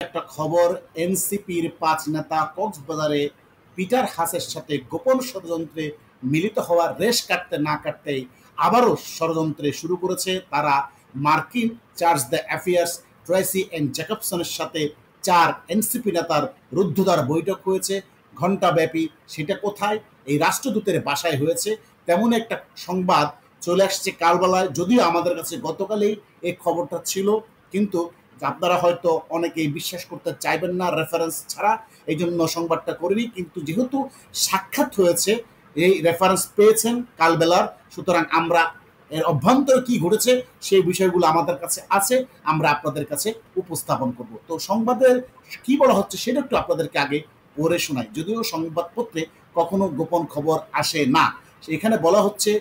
একটা খবর, এনসিপির ৫ নেতা কক্সবাজারে পিটার হাসের সাথে গোপন ষড়যন্ত্রে মিলিত হওয়ার রেশ কাটতে না কাটতেই আবারও ষড়যন্ত্রে শুরু করেছে তারা। মার্কিন chargé d'affaires Tracey Ann জ্যাকবসনের সাথে ৪ এনসিপি নেতার রুদ্ধদ্বার বৈঠক হয়েছে ঘণ্টাব্যাপী। সেটা কোথায়? এই রাষ্ট্রদূতের বাসায় হয়েছে। তেমন একটা সংবাদ চলে আসছে কালবেলায়, যদিও আমাদের কাছে গতকালেই এই খবরটা ছিল, কিন্তু আপনারা হয়তো অনেকেই বিশ্বাস করতে চাইবেন না রেফারেন্স ছাড়া, এই জন্য সংবাদটা করিনি। কিন্তু যেহেতু সাক্ষাৎ হয়েছে, এই রেফারেন্স পেয়েছেন কালবেলার, সুতরাং আমরা এর অভ্যন্তরে কি ঘটেছে সেই বিষয়গুলো আমাদের কাছে আছে, আমরা আপনাদের কাছে উপস্থাপন করব। তো সংবাদের কি বলা হচ্ছে সেটা একটু আপনাদেরকে আগে পড়ে শোনাই, যদিও সংবাদপত্রে কখনো গোপন খবর আসে না। এখানে বলা হচ্ছে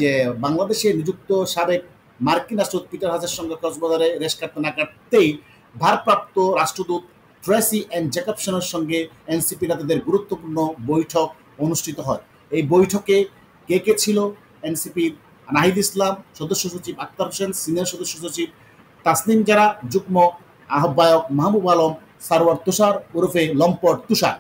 যে বাংলাদেশে নিযুক্ত সাবেক মার্কিন রাষ্ট্রদূত পিটার হাসের সঙ্গে কক্সবাজারে রেশ কাটতে না কাটতেই ভারপ্রাপ্ত রাষ্ট্রদূত ট্রেসি এন্ড জ্যাকবসনের সঙ্গে এনসিপি নেতাদের গুরুত্বপূর্ণ বৈঠক অনুষ্ঠিত হয়। এই বৈঠকে কে কে ছিল? এনসিপির নাহিদ ইসলাম সদস্য সচিব, আক্তার হোসেন সিনিয়র সদস্য সচিব, তাসনিম জারা যুগ্ম আহ্বায়ক, মাহবুব আলম, সারওয়ার তুষার ওরফে লম্পট তুষার।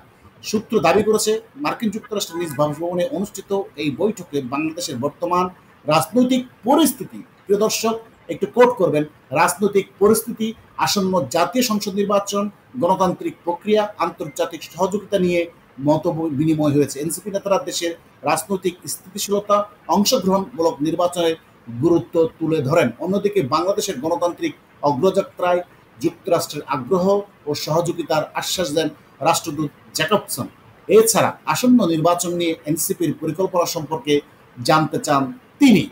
সূত্র দাবি করেছে, মার্কিন যুক্তরাষ্ট্রের নিজ বাসভবনে অনুষ্ঠিত এই বৈঠকে বাংলাদেশের বর্তমান রাজনৈতিক পরিস্থিতি, প্রিয় দর্শক একটু কোট করবেন, রাজনৈতিক পরিস্থিতি, আসন্ন জাতীয় সংসদ নির্বাচন, গণতান্ত্রিক প্রক্রিয়া, আন্তর্জাতিক সহযোগিতা নিয়ে মত বিনিময় হয়েছে। এনসিপি নেতারা দেশের রাজনৈতিক স্থিতিশীলতা, অংশগ্রহণমূলক নির্বাচনের গুরুত্ব তুলে ধরেন। অন্যদিকে বাংলাদেশের গণতান্ত্রিক অগ্রযাত্রায় যুক্তরাষ্ট্রের আগ্রহ ও সহযোগিতার আশ্বাস দেন রাষ্ট্রদূত জ্যাকবসন। এছাড়া আসন্ন নির্বাচন নিয়ে এনসিপির পরিকল্পনা সম্পর্কে জানতে চান তিনি।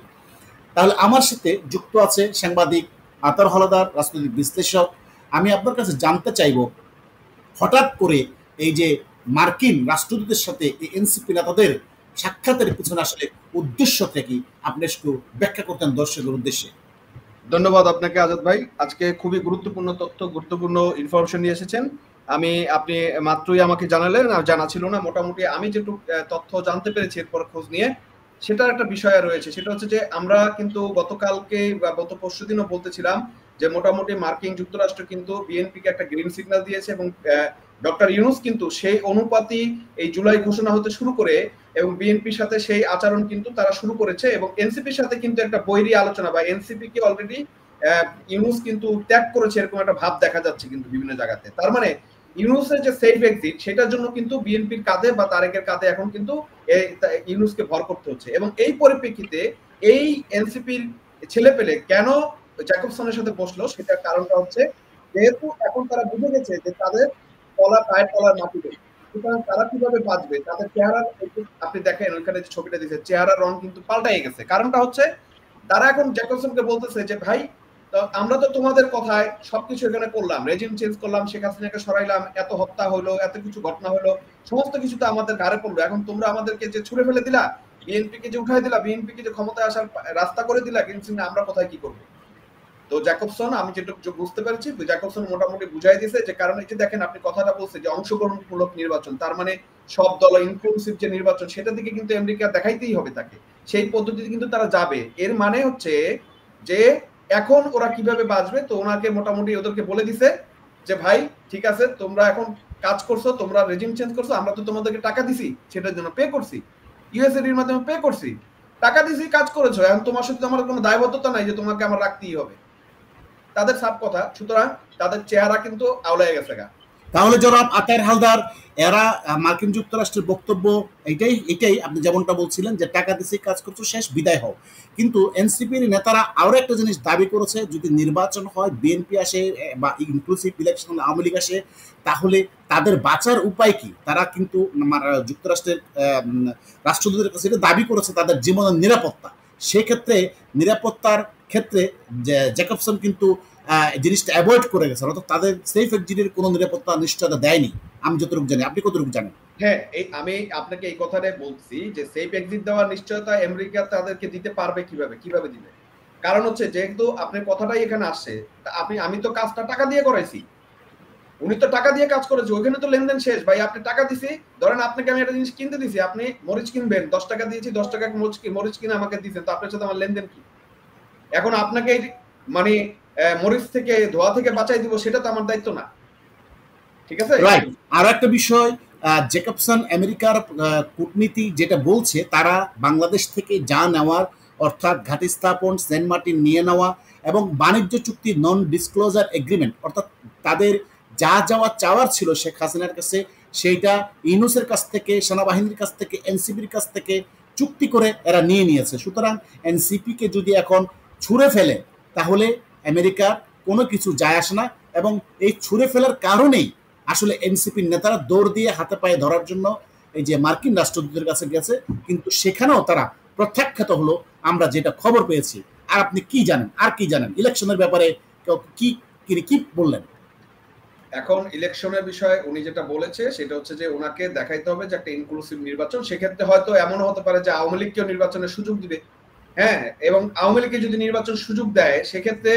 তাহলে আমার সাথে যুক্ত আছে সাংবাদিক আতার হলদার, রাজনৈতিক বিশ্লেষক। আমি আপনার কাছে জানতে চাইব, হঠাৎ করে এই যে মার্কিন রাষ্ট্রদূতের সাথে এই এনসিপি নেতাদের সাক্ষাতের পিছনে আসলে উদ্দেশ্যটা কি, আপনি একটু ব্যাখ্যা করতেন দর্শকের উদ্দেশ্যে। ধন্যবাদ আপনাকে আজাদ ভাই, আজকে খুবই গুরুত্বপূর্ণ তথ্য, গুরুত্বপূর্ণ ইনফরমেশন নিয়ে এসেছেন। আপনি মাত্রই আমাকে জানালেন, জানা ছিল না। মোটামুটি আমি যেটুকু তথ্য জানতে পেরেছি এরপর খোঁজ নিয়ে, সেটার একটা বিষয় রয়েছে। সেটা হচ্ছে যে আমরা কিন্তু গতকালকে বা গত পরশুদিনও বলতেছিলাম যে মোটামুটি মার্কিন যুক্তরাষ্ট্র কিন্তু বিএনপিকে একটা গ্রিন সিগন্যাল দিয়েছে, এবং ডক্টর ইউনূস কিন্তু সেই অনুপাতই এই জুলাই ঘোষণা হতে শুরু করে এবং বিএনপির সাথে সেই আচরণ কিন্তু তারা শুরু করেছে, এবং এনসিপির সাথে কিন্তু একটা বৈরী আলোচনা বা এনসিপি কে অলরেডি ইউনূস কিন্তু ত্যাগ করেছে এরকম একটা ভাব দেখা যাচ্ছে কিন্তু বিভিন্ন জায়গাতে। তার মানে ইউনূসের যে সেফ এক্সিট সেটার জন্য কিন্তু বিএনপির কাঁধে বা তারেকের কাঁধে এখন কিন্তু ইউনূসকে ভর করতে হচ্ছে। এবং এই পরিপ্রেক্ষিতে এই এনসিপির ছেলেপেলে কেন জ্যাকবসনের সাথে বসলো, সেটার কারণটা হচ্ছে যেহেতু এখন তারা বুঝে গেছে যে তাদের পায়ের তলার মাটিতে, সুতরাং তারা কিভাবে বাঁচবে, তাদের চেহারার, আপনি দেখেন ওইখানে যে ছবিটা দিয়েছে, চেহারার রং কিন্তু পাল্টাই গেছে। কারণটা হচ্ছে তারা এখন জ্যাকবসনকে বলতেছে যে ভাই, আমরা তো তোমাদের কথায় সবকিছু এখানে করলাম, রেজিম চেঞ্জ করলাম, শেখ হাসিনাকে সরাইলাম, এত হত্যা হলো, এত কিছু ঘটনা হলো, সমস্ত কিছু তো আমাদের ঘাড়ে পড়লো। এখন তোমরা আমাদেরকে যে ছুড়ে ফেলে দিলা, বিএনপিকে যে উঠাই দিলা, বিএনপিকে যে ক্ষমতায় আসার রাস্তা করে দিলা, কিন্তু আমরা কোথায় কি করবো? তো জ্যাকবসন, আমি যেটুকু বুঝতে পেরেছি, জ্যাকবসন মোটামুটি বুঝাই দিয়েছে যে কারণ এই যে দেখেন আপনি কথাটা বলছেন যে অংশগ্রহণমূলক নির্বাচন, তার মানে সব দল ইনক্লুসিভ যে নির্বাচন, সেটার দিকে কিন্তু আমেরিকা দেখাইতেই হবে তাকে, সেই পদ্ধতিতে কিন্তু তারা যাবে। এর মানে হচ্ছে যে এখন ওরা কিভাবে বাঁচবে, তো ওনাকে মোটামুটি ওদেরকে বলে দিছে যে ভাই ঠিক আছে, তোমরা এখন কাজ করছো, তোমরা রেজিম চেঞ্জ করছো, আমরা তো তোমাদেরকে টাকা দিছি, সেটার জন্য পে করছি, ইউএসএডির মাধ্যমে পে করছি, টাকা দিছি, কাজ করেছো, এখন তোমার সাথে আমার কোনো দায়বদ্ধতা নাই যে তোমাকে আমার রাখতেই হবে, তাদের সাপ কথা। সুতরাং তাদের চেহারা কিন্তু আওলায় গেছে গা। তাহলে জনাব আতার হালদার, এরা মার্কিন যুক্তরাষ্ট্রের বক্তব্য এটাই আপনি যেমনটা বলছিলেন যে টাকা দিছি, কাজ করছো, শেষ, বিদায় হও। কিন্তু এনসিপির নেতারা আরো একটা জিনিস দাবি করেছে, যদি নির্বাচন হয়, বিএনপি আসে বা ইনক্লুসিভ ইলেকশন আওয়ামী লীগ আসে, তাহলে তাদের বাঁচার উপায় কি? তারা কিন্তু যুক্তরাষ্ট্রের রাষ্ট্রদূতের কাছে এটা দাবি করেছে তাদের জীবনের নিরাপত্তা। সেক্ষেত্রে নিরাপত্তার ক্ষেত্রে জ্যাকবসন কিন্তু জিনিসটা অ্যাভয়েড করে গেছে, অর্থাৎ তাদের সেফ এক্সিটের কোনো নিরাপত্তা নিশ্চয়তা দেয়নি, আমি যতটুকু জানি। আপনি কতটুকু জানেন? হ্যাঁ, আমি আপনাকে এই কথাটাই বলছি যে সেফ এক্সিট দেওয়ার নিশ্চয়তা আমেরিকা তাদেরকে দিতে পারবে কিভাবে দিবে? কারণ হচ্ছে যেহেতু আপনার কথাটাই এখানে আসছে, আমি তো কাজটা টাকা দিয়ে করাইছি, উনি তো টাকা দিয়ে কাজ করেছে, ওইখানে তো লেনদেন শেষ ভাই। আপনি টাকা দিছি, ধরেন আপনাকে আমি একটা জিনিস কিনতে দিছি, আপনি মরিচ কিনবেন, 10 টাকা দিয়েছি, 10 টাকা মরিচ কিনে আমাকে দিয়েছেন, তো আপনার সাথে আমার লেনদেন কি? এখন আপনাকে মানে মরিচ থেকে, ধোয়া থেকে বাঁচাই দিব, সেটা তো আমার দায়িত্ব না। ঠিক আছে। রাইট। আরো একটা বিষয়, জেকবসন আমেরিকার কূটনীতি যেটা বলছে, তারা বাংলাদেশ থেকে যা নেওয়ার, অর্থাৎ ঘাঁটি স্থাপন, সেন্ট মার্টিন নিয়ে নেওয়া এবং বাণিজ্য চুক্তি নন ডিসক্লোজার এগ্রিমেন্ট, অর্থাৎ তাদের যা যাওয়া চাওয়ার ছিল শেখ হাসিনার কাছে, সেইটা ইউনূসের কাছ থেকে, সেনাবাহিনীর কাছ থেকে, এনসিপির কাছ থেকে চুক্তি করে এরা নিয়ে নিয়েছে। সুতরাং এনসিপিকে যদি এখন ছুঁড়ে ফেলে তাহলে আমেরিকার কোনো কিছু যায় আসে না, এবং এই ছুঁড়ে ফেলার কারণেই আসলে এনসিপির নেতারা দৌড় দিয়ে হাতে পায়ে ধরার জন্য এই যে মার্কিন রাষ্ট্রদূতের কাছে গেছে, কিন্তু সেখানেও তারা প্রত্যাখ্যাত হলো, আমরা যেটা খবর পেয়েছি। আর আপনি কি জানেন, আর কি জানেন ইলেকশনের ব্যাপারে, কি কি বললেন? এখন ইলেকশনের বিষয়ে উনি যেটা বলেছে সেটা হচ্ছে যে ওনাকে দেখাইতে হবে যে একটা ইনক্লুসিভ নির্বাচন। সেক্ষেত্রে হয়তো এমনও হতে পারে যে আওয়ামী লীগকেও নির্বাচনের সুযোগ দিবে। হ্যাঁ, এবং আওয়ামী লীগকে যদি নির্বাচন সুযোগ দেয়, সেক্ষেত্রে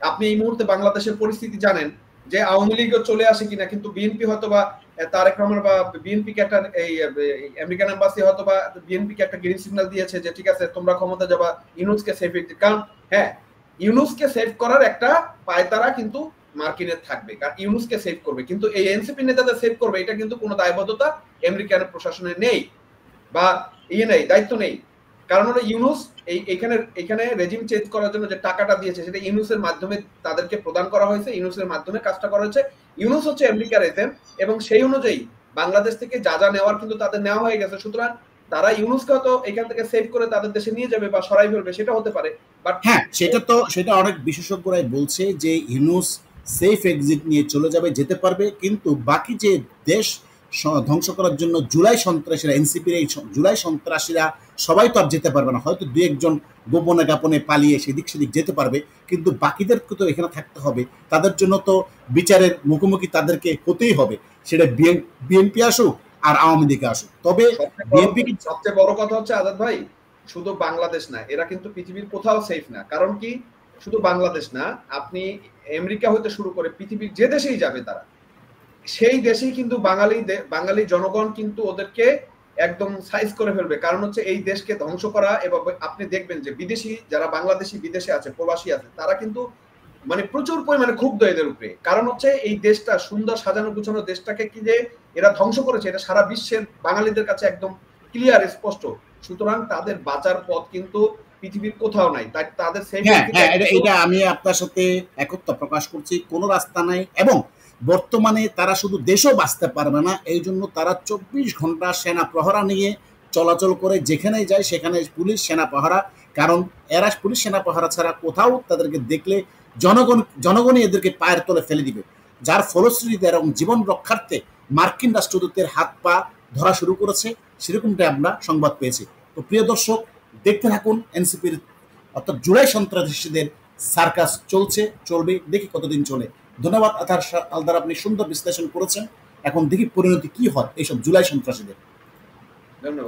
আপনি এই মুহূর্তে বাংলাদেশের পরিস্থিতি জানেন যে আওয়ামী লীগও চলে আসে কিনা, কিন্তু বিএনপি হয়তো বা তারেক রহমান বা বিএনপিকে একটা এই আমেরিকান এম্বাসি হয়তো বা বিএনপিকে একটা গ্রিন সিগন্যাল দিয়েছে যে ঠিক আছে তোমরা ক্ষমতা যাবা, ইউনূসকে সেফ। কারণ হ্যাঁ, ইউনূসকে সেভ করার একটা পায়তারা কিন্তু মার্কিনের থাকবে, কারণ ইউনূসকে সেভ করবে, কিন্তু এই এনসিপি নেতাদের সেভ করবে এটা কিন্তু কোনো দায়বদ্ধতা আমেরিকান প্রশাসনের নেই, বা নেই, দায়িত্ব নেই। কারণ হলো ইউনূস এইখানে রেজিম চেঞ্জ করার জন্য যে টাকাটা দিয়েছে সেটা ইউনূসের মাধ্যমে তাদেরকে প্রদান করা হয়েছে, ইউনূসের মাধ্যমে কাজটা করা হয়েছে। ইউনূস হচ্ছে আমেরিকার এজেন্ট, এবং সেই অনুযায়ী বাংলাদেশ থেকে যা যা নেওয়ার কিন্তু তাদের নেওয়া হয়ে গেছে। সুতরাং তারা ইউনূসকে হয়তো এখান থেকে সেভ করে তাদের দেশে নিয়ে যাবে বা সরাই ফেলবে, সেটা হতে পারে। বাট হ্যাঁ, সেটা অনেক বিশেষজ্ঞরাই বলছে যে ইউনূস সেফ এক্সিট নিয়ে চলে যাবে, যেতে পারবে, কিন্তু বাকি যে দেশ ধ্বংস করার জন্য জুলাই সন্ত্রাসীরা, এনসিপির এই জুলাই সন্ত্রাসীরা সবাই তো আর যেতে পারবে না, হয়তো দু একজন গোপনে গাপনে পালিয়ে সেদিক সেদিক যেতে পারবে, কিন্তু বাকিদেরকে তো এখানে থাকতে হবে, তাদের জন্য তো বিচারের মুখোমুখি তাদেরকে হতেই হবে, সেটা বিএনপি আসুক আর আওয়ামী লীগ আসুক। তবে বিএনপি সবচেয়ে বড় কথা হচ্ছে আজাদ ভাই, শুধু বাংলাদেশ না, এরা কিন্তু পৃথিবীর কোথাও সেফ না। কারণ কি, শুধু বাংলাদেশ না, আপনি আমেরিকা হইতে শুরু করে পৃথিবীর যে দেশেই যাবে তারা, সেই দেশেই কিন্তু বাঙালি জনগণ কিন্তু ওদেরকে একদম সাইজ করে ফেলবে। কারণ হচ্ছে এই দেশকে ধ্বংস করা। এবং আপনি দেখবেন যে বিদেশি যারা বাংলাদেশি বিদেশে আছে, প্রবাসী আছে, তারা কিন্তু মানে প্রচুর পরিমাণে ক্ষুব্ধ এদের উপরে। কারণ হচ্ছে এই দেশটা সুন্দর সাজানো গুছানো দেশটাকে কি যে এরা ধ্বংস করেছে, এটা সারা বিশ্বের বাঙালিদের কাছে একদম ক্লিয়ার, স্পষ্ট। সুতরাং তাদের বাঁচার পথ কিন্তু পৃথিবীর কোথাও নাই, তাই তাদের এটা আমি আপনার সাথে একত্র প্রকাশ করছি, কোনো রাস্তা নাই। এবং বর্তমানে তারা শুধু দেশও বাঁচতে পারবে না, এই জন্য তারা 24 ঘন্টা সেনা প্রহরা নিয়ে চলাচল করে, যেখানে যায় সেখানে পুলিশ সেনা প্রহরা। কারণ এরা পুলিশ সেনা প্রহরা ছাড়া কোথাও তাদেরকে দেখলে জনগণই এদেরকে পায়ের তলে ফেলে দিবে, যার ফলশ্রুতিতে এবং জীবন রক্ষার্থে মার্কিন রাষ্ট্রদূতের হাত পা ধরা শুরু করেছে, সেরকমটাই আমরা সংবাদ পেয়েছি। তো প্রিয় দর্শক, দেখতে থাকুন এনসিপির অর্থাৎ জুলাই সন্ত্রাসীদের সার্কাস চলবে, দেখি কতদিন চলে। ধন্যবাদ আলদার, আপনি সুন্দর বিশ্লেষণ করেছেন। এখন দেখি পরিণতি কি হয় এইসব জুলাই সন্ত্রাসীদের। ধন্যবাদ।